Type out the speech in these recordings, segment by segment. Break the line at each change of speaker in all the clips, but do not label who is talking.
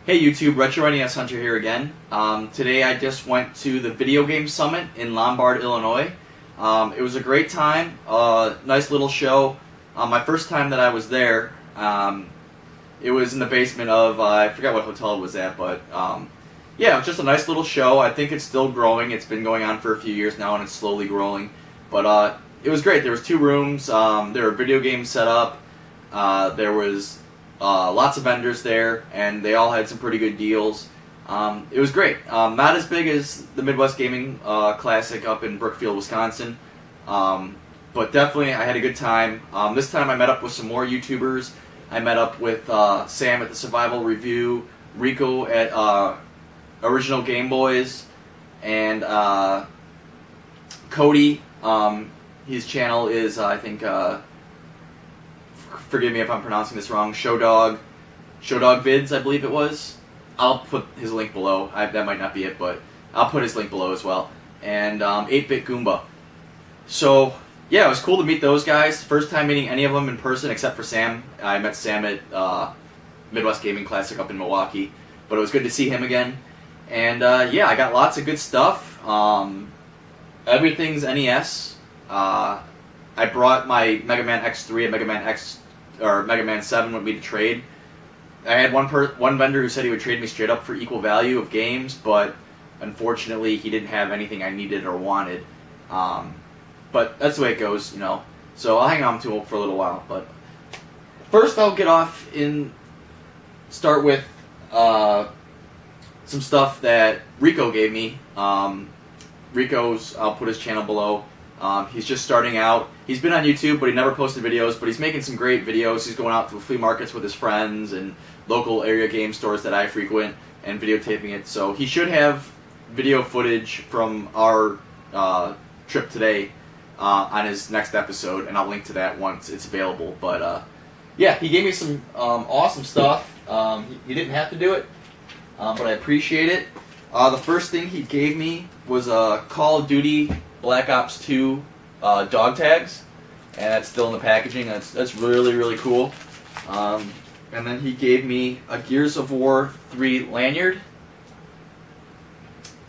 Hey YouTube, Retro NES Hunter here again. Today I just went to the Video Game Summit in Lombard, Illinois. It was a great time, nice little show. My first time that I was there, it was in the basement of, I forgot what hotel it was at, but yeah, it was just a nice little show. I think it's still growing. It's been going on for a few years now and it's slowly growing. But it was great. There was 2 rooms, there were video games set up, there was lots of vendors there, and they all had some pretty good deals. It was great. Not as big as the Midwest Gaming Classic up in Brookfield, Wisconsin, but definitely I had a good time. This time I met up with some more YouTubers. I met up with Sam at the Survival Review, Rico at Original Game Boys, and Cody. His channel is, I think, forgive me if I'm pronouncing this wrong, Showdog Vids, I believe it was. I'll put his link below. That might not be it, but I'll put his link below as well. And 8-Bit Goomba. So, yeah, it was cool to meet those guys. First time meeting any of them in person except for Sam. I met Sam at Midwest Gaming Classic up in Milwaukee. But it was good to see him again. And, yeah, I got lots of good stuff. Everything's NES. I brought my Mega Man X3 and Mega Man 7 with me to trade. I had one vendor who said he would trade me straight up for equal value of games, but unfortunately he didn't have anything I needed or wanted. But that's the way it goes, you know. So I'll hang on to him for a little while. But first I'll get off and start with some stuff that Rico gave me. I'll put his channel below. He's just starting out. He's been on YouTube, but he never posted videos, but he's making some great videos. He's going out to flea markets with his friends and local area game stores that I frequent and videotaping it. So he should have video footage from our trip today on his next episode, and I'll link to that once it's available. But yeah, he gave me some awesome stuff. He didn't have to do it, but I appreciate it. The first thing he gave me was a Call of Duty Black Ops 2 dog tags, and that's still in the packaging. That's really, really cool. And then he gave me a Gears of War 3 lanyard.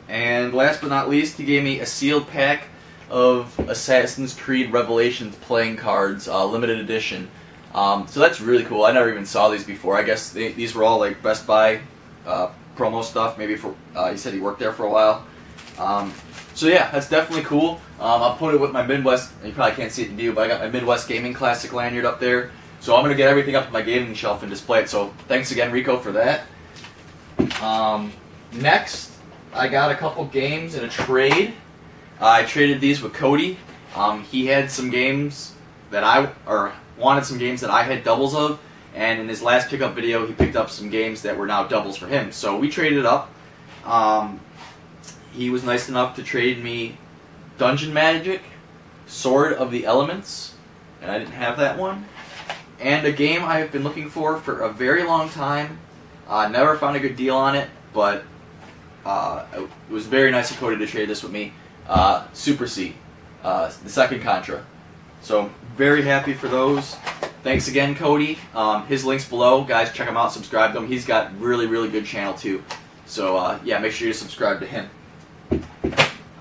And last but not least, he gave me a sealed pack of Assassin's Creed Revelations playing cards, limited edition. So that's really cool. I never even saw these before. I guess these were all like Best Buy promo stuff. Maybe for he said he worked there for a while. So yeah, that's definitely cool. I'll put it with my Midwest, you probably can't see it in view, but I got my Midwest Gaming Classic lanyard up there. So I'm going to get everything up on my gaming shelf and display it. So thanks again, Rico, for that. Next, I got a couple games in a trade. I traded these with Cody. He had some games that wanted some games that I had doubles of, and in his last pickup video, he picked up some games that were now doubles for him. So we traded up. He was nice enough to trade me Dungeon Magic, Sword of the Elements, and I didn't have that one, and a game I have been looking for a very long time. Never found a good deal on it, but it was very nice of Cody to trade this with me. Super C, the second Contra. So very happy for those. Thanks again, Cody. His link's below. Guys, check him out, subscribe to him. He's got really, really good channel too. So yeah, make sure you subscribe to him.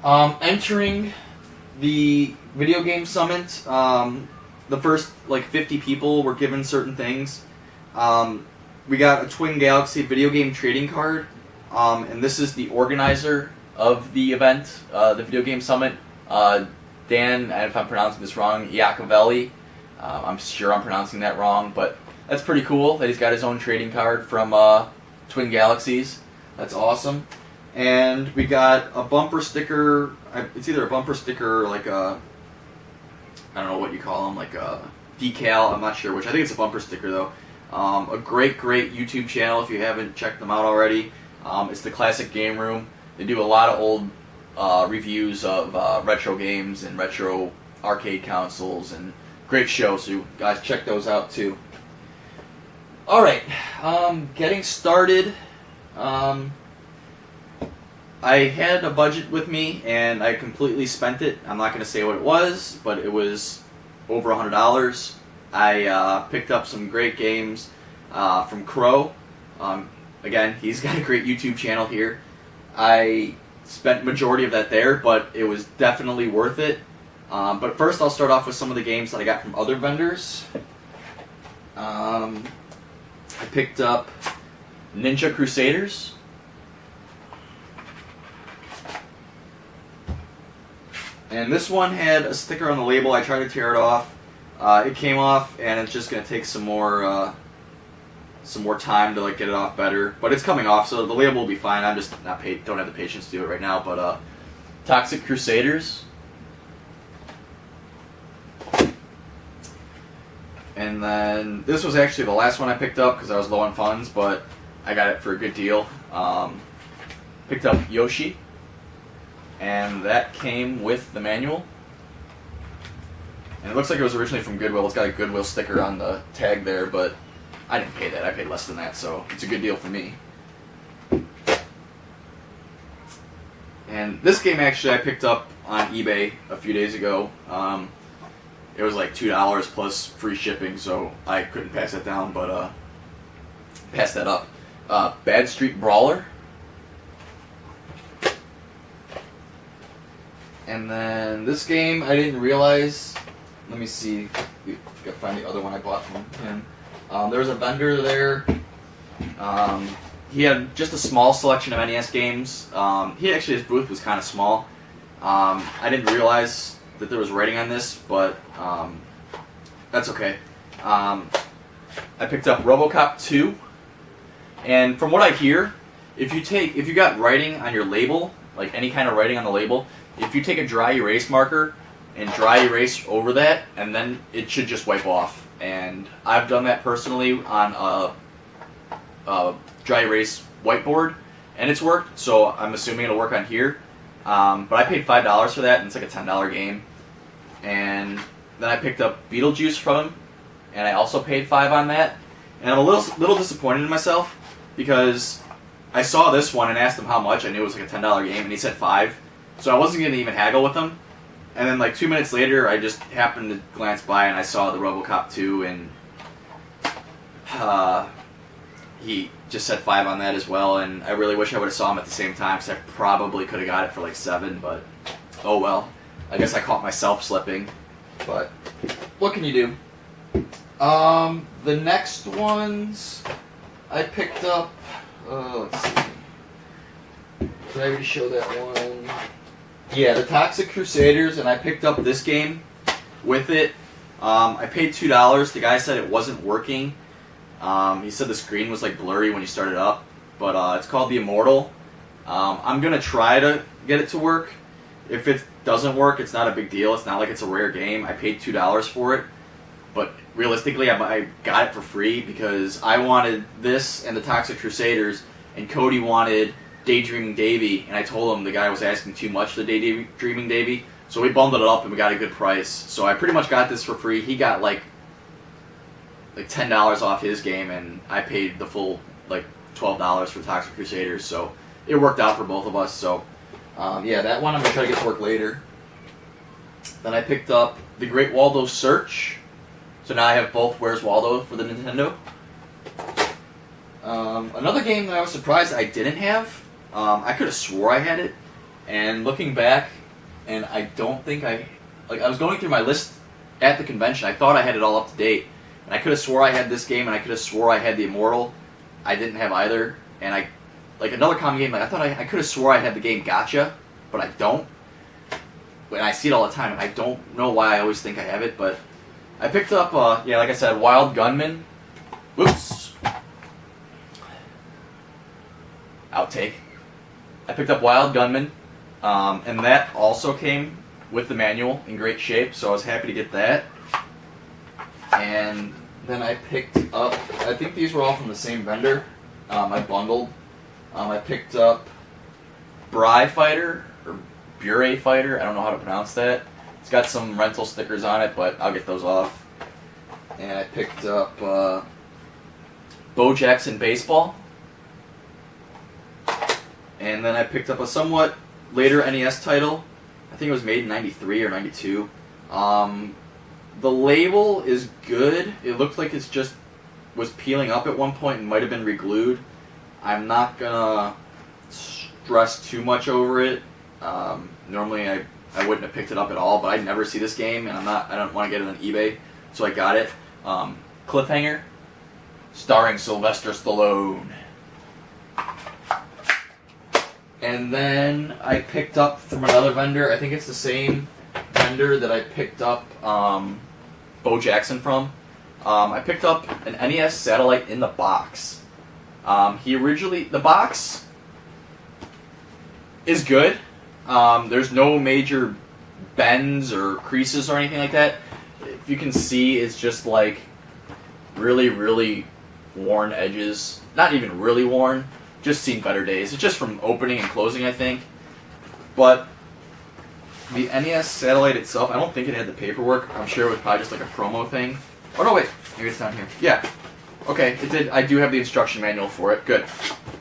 Entering the Video Game Summit, the first like 50 people were given certain things. We got a Twin Galaxy video game trading card, and this is the organizer of the event, the Video Game Summit, Dan, and if I'm pronouncing this wrong, Iacovelli. I'm sure I'm pronouncing that wrong, but that's pretty cool that he's got his own trading card from Twin Galaxies. That's awesome. And we got a bumper sticker. It's either a bumper sticker or like a, I don't know what you call them, like a decal. I'm not sure which. I think it's a bumper sticker though. A great YouTube channel if you haven't checked them out already. It's the Classic Game Room. They do a lot of old reviews of retro games and retro arcade consoles, and great show. So you guys check those out too. All right, getting started. I had a budget with me, and I completely spent it. I'm not going to say what it was, but it was over $100. I picked up some great games from Crow. again, he's got a great YouTube channel here. I spent majority of that there, but it was definitely worth it. But first, I'll start off with some of the games that I got from other vendors. I picked up Ninja Crusaders. And this one had a sticker on the label. I tried to tear it off. It came off, and it's just going to take some more time to like get it off better. But it's coming off, so the label will be fine. I'm just don't have the patience to do it right now. But Toxic Crusaders. And then this was actually the last one I picked up because I was low on funds, but I got it for a good deal. Picked up Yoshi, and that came with the manual. And it looks like it was originally from Goodwill. It's got a Goodwill sticker on the tag there, but I didn't pay that. I paid less than that, so it's a good deal for me. And this game actually I picked up on eBay a few days ago. It was like $2 plus free shipping, so I couldn't pass that down, but pass that up. Bad Street Brawler. And then this game I didn't realize. Let me see. I gotta find the other one I bought from him. There was a vendor there. He had just a small selection of NES games. His booth was kind of small. I didn't realize that there was writing on this, but that's okay. I picked up RoboCop 2, and from what I hear, if you got writing on your label, like any kind of writing on the label, if you take a dry erase marker and dry erase over that, and then it should just wipe off. And I've done that personally on a dry erase whiteboard, and it's worked, so I'm assuming it'll work on here. But I paid $5 for that, and it's like a $10 game. And then I picked up Beetlejuice from him, and I also paid $5 on that. And I'm a little disappointed in myself, because I saw this one and asked him how much. I knew it was like a $10 game, and he said $5. So I wasn't going to even haggle with him. And then like 2 minutes later, I just happened to glance by and I saw the RoboCop 2, and he just said $5 on that as well. And I really wish I would have saw him at the same time, because I probably could have got it for like $7, but oh well. I guess I caught myself slipping, but what can you do? The next ones I picked up, let's see. Did I already show that one? Yeah, the Toxic Crusaders, and I picked up this game with it. I paid $2. The guy said it wasn't working. He said the screen was like blurry when you started up, but it's called The Immortal. I'm going to try to get it to work. If it doesn't work, it's not a big deal. It's not like it's a rare game. I paid $2 for it, but realistically, I got it for free because I wanted this and the Toxic Crusaders, and Cody wanted Daydreaming Davy, and I told him the guy was asking too much for Daydreaming Davy, so we bundled it up and we got a good price. So I pretty much got this for free. He got like $10 off his game, and I paid the full like $12 for Toxic Crusaders. So it worked out for both of us. So yeah, that one I'm gonna try to get to work later. Then I picked up The Great Waldo Search. So now I have both Where's Waldo for the Nintendo. Another game that I was surprised I didn't have. I could have swore I had it, and looking back, and I don't think I was going through my list at the convention. I thought I had it all up to date, and I could have swore I had this game, and I could have swore I had The Immortal. I didn't have either, and another common game. I thought I could have swore I had the game Gotcha, but I don't. And I see it all the time, and I don't know why I always think I have it, but I picked up, like I said, Wild Gunman. Whoops. Outtake. I picked up Wild Gunman, and that also came with the manual in great shape, so I was happy to get that. And then I picked up, I think these were all from the same vendor. I bundled. I picked up Bry Fighter, or Bure Fighter, I don't know how to pronounce that. It's got some rental stickers on it, but I'll get those off. And I picked up Bo Jackson Baseball. And then I picked up a somewhat later NES title. I think it was made in 93 or 92. The label is good. It looked like it's just was peeling up at one point and might have been re-glued. I'm not gonna stress too much over it. Normally I wouldn't have picked it up at all, but I never see this game, and I don't want to get it on eBay, so I got it. Cliffhanger, starring Sylvester Stallone. And then I picked up from another vendor, I think it's the same vendor that I picked up Bo Jackson from. I picked up an NES Satellite in the box. The box is good. There's no major bends or creases or anything like that. If you can see, it's just like really, really worn edges. Not even really worn. Just seen better days. It's just from opening and closing, I think. But the NES Satellite itself, I don't think it had the paperwork. I'm sure it was probably just like a promo thing. Oh no, wait. Maybe it's down here. Yeah. Okay, it did. I do have the instruction manual for it. Good.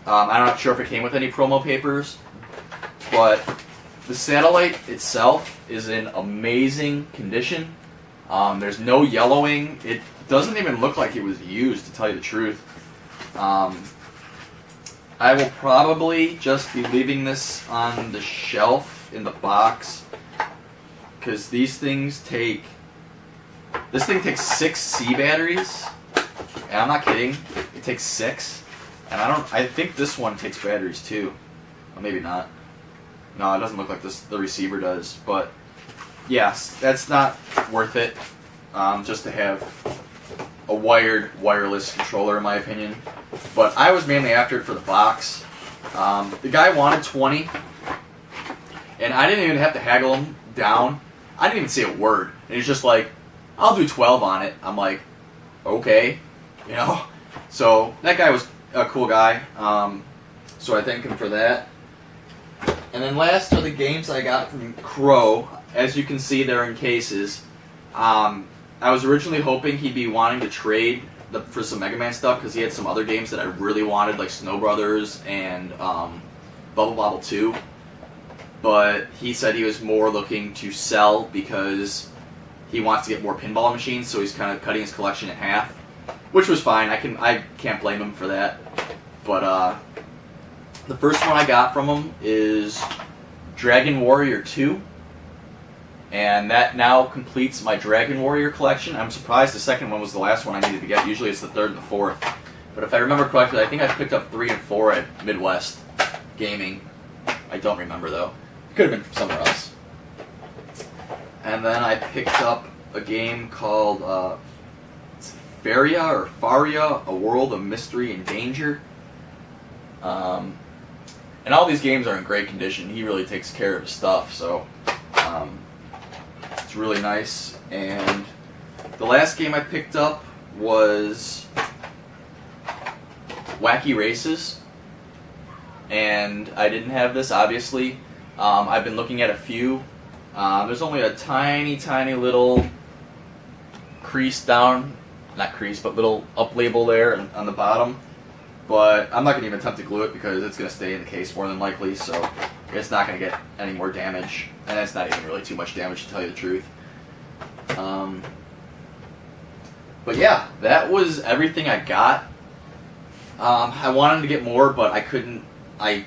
I'm not sure if it came with any promo papers, but the Satellite itself is in amazing condition. There's no yellowing. It doesn't even look like it was used, to tell you the truth. I will probably just be leaving this on the shelf in the box, because these things take... This thing takes 6 C batteries, and I'm not kidding. It takes 6, and I think this one takes batteries too. Well, maybe not. No, it doesn't look like the receiver does, but yes, that's not worth it. Just to have a wireless controller, in my opinion. But I was mainly after it for the box. The guy wanted 20, and I didn't even have to haggle him down. I didn't even say a word, and he's just like, "I'll do 12 on it." I'm like, okay, you know. So that guy was a cool guy. So I thank him for that. And then last are the games I got from Crow. As you can see, they're in cases. I was originally hoping he'd be wanting to trade for some Mega Man stuff, because he had some other games that I really wanted, like Snow Brothers and Bubble Bobble 2. But he said he was more looking to sell because he wants to get more pinball machines, so he's kind of cutting his collection in half, which was fine. I can't blame him for that. But the first one I got from him is Dragon Warrior 2. And that now completes my Dragon Warrior collection. I'm surprised the second one was the last one I needed to get. Usually it's the third and the fourth. But if I remember correctly, I think I picked up 3 and 4 at Midwest Gaming. I don't remember though. It could have been somewhere else. And then I picked up a game called Faria, A World of Mystery and Danger. And all these games are in great condition. He really takes care of his stuff, so... It's really nice. And the last game I picked up was Wacky Races, and I didn't have this, obviously. I've been looking at a few. There's only a tiny little crease down, not crease, but little up label there on the bottom. But I'm not going to even attempt to glue it because it's going to stay in the case more than likely, so it's not going to get any more damage. And it's not even really too much damage, to tell you the truth. But yeah, that was everything I got. I wanted to get more, but I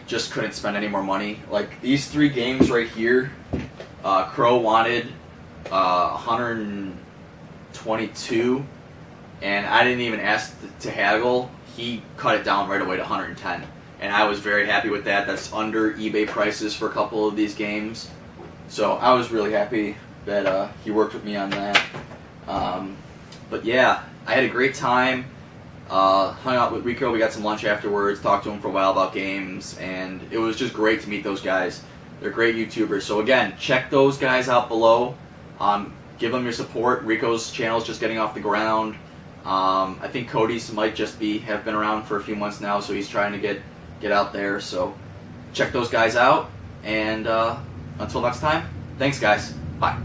just couldn't spend any more money. Like, these 3 games right here, Crow wanted 122, and I didn't even ask to haggle. He cut it down right away to 110, and I was very happy with that. That's under eBay prices for a couple of these games, so I was really happy that he worked with me on that. But yeah, I had a great time. Hung out with Rico, we got some lunch afterwards, talked to him for a while about games, and it was just great to meet those guys. They're great YouTubers, so again, check those guys out below. Give them your support. Rico's channel is just getting off the ground. I think Cody's might just have been around for a few months now, so he's trying to get out there. So check those guys out, and until next time, thanks guys. Bye.